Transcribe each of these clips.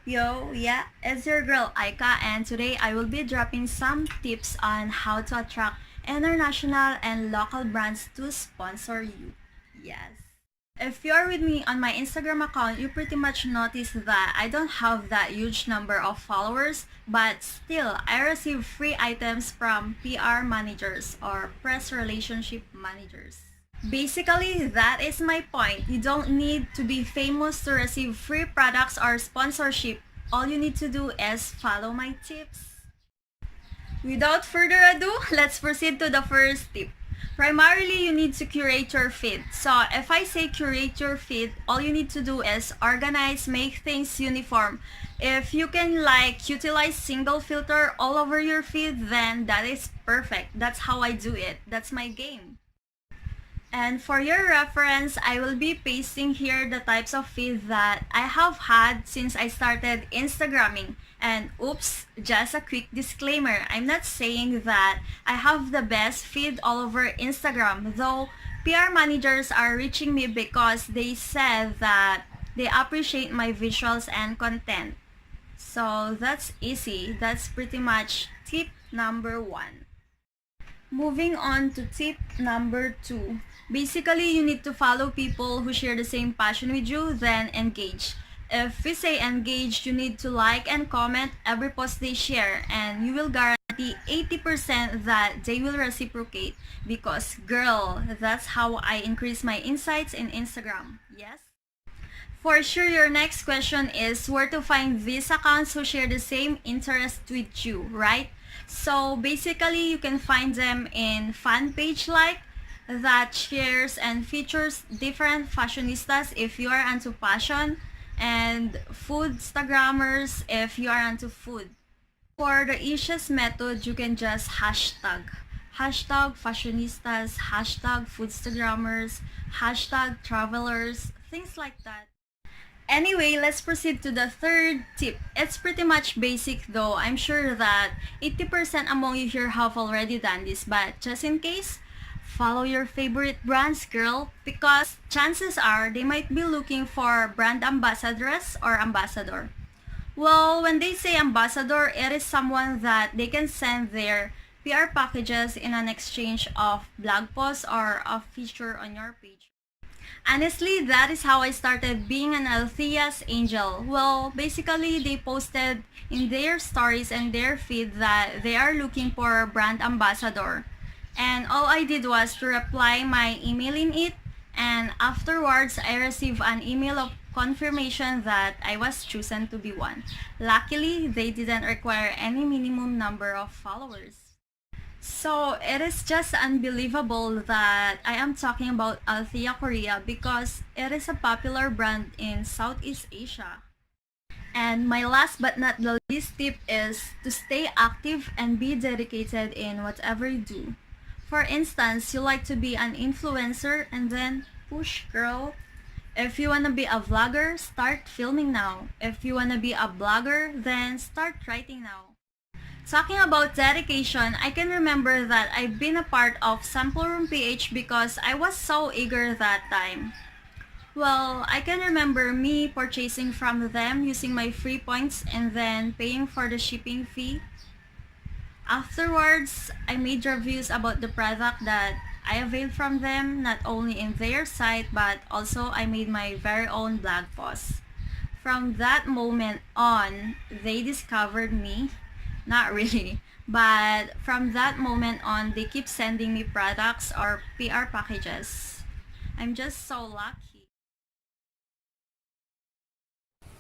Yo, yeah, it's your girl Aika, and today I will be dropping some tips on how to attract international and local brands to sponsor you. Yes. If you're with me on my Instagram account, you pretty much notice that I don't have that huge number of followers, but still, I receive free items from PR managers or press relationship managers. Basically, that is my point. You don't need to be famous to receive free products or sponsorship. All you need to do is follow my tips. Without further ado, let's proceed to the first tip. Primarily, you need to curate your feed. So, if I say curate your feed, all you need to do is organize, make things uniform. If you can utilize single filter all over your feed, then that is perfect. That's how I do it. That's my game. And for your reference, I will be pasting here the types of feed that I have had since I started Instagramming. And oops, just a quick disclaimer, I'm not saying that I have the best feed all over Instagram, though PR managers are reaching me because they said that they appreciate my visuals and content. So that's easy. That's pretty much tip number 1. Moving on to tip number 2. Basically, you need to follow people who share the same passion with you, then engage. If we say engage, you need to like and comment every post they share, and you will guarantee 80% that they will reciprocate because girl, that's how I increase my insights in Instagram. Yes? For sure, your next question is where to find these accounts who share the same interest with you, right? So basically, you can find them in fan page that shares and features different fashionistas if you are into fashion, and food Instagrammers if you are into food. For the easiest method, you can just hashtag. Hashtag fashionistas, hashtag foodstagrammers, hashtag travelers, things like that. Anyway, let's proceed to the third tip. It's pretty much basic though. I'm sure that 80% among you here have already done this, but just in case, follow your favorite brands, girl, because chances are they might be looking for brand ambassadress or ambassador. Well, when they say ambassador, it is someone that they can send their PR packages in an exchange of blog posts or a feature on your page. Honestly, that is how I started being an Althea's angel. Well, basically, they posted in their stories and their feed that they are looking for a brand ambassador. And all I did was to reply my email in it, and afterwards, I received an email of confirmation that I was chosen to be one. Luckily, they didn't require any minimum number of followers. So it is just unbelievable that I am talking about Althea Korea because it is a popular brand in Southeast Asia. And my last but not the least tip is to stay active and be dedicated in whatever you do. For instance, you like to be an influencer and then push, girl. If you wanna be a vlogger, start filming now. If you wanna be a blogger, then start writing now. Talking about dedication, I can remember that I've been a part of Sample Room PH because I was so eager that time. Well, I can remember me purchasing from them using my free points and then paying for the shipping fee. Afterwards, I made reviews about the product that I availed from them, not only in their site but also I made my very own blog post. From that moment on, they discovered me. Not really, but from that moment on, they keep sending me products or PR packages. I'm just so lucky.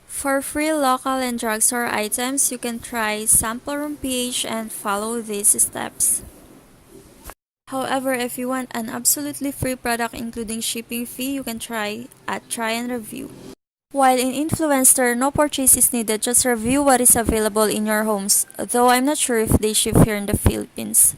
For free local and drugstore items, you can try Sample Room PH and follow these steps. However, if you want an absolutely free product including shipping fee, you can try at Try and Review. While in Influencer, no purchase is needed, just review what is available in your homes, though I'm not sure if they ship here in the Philippines.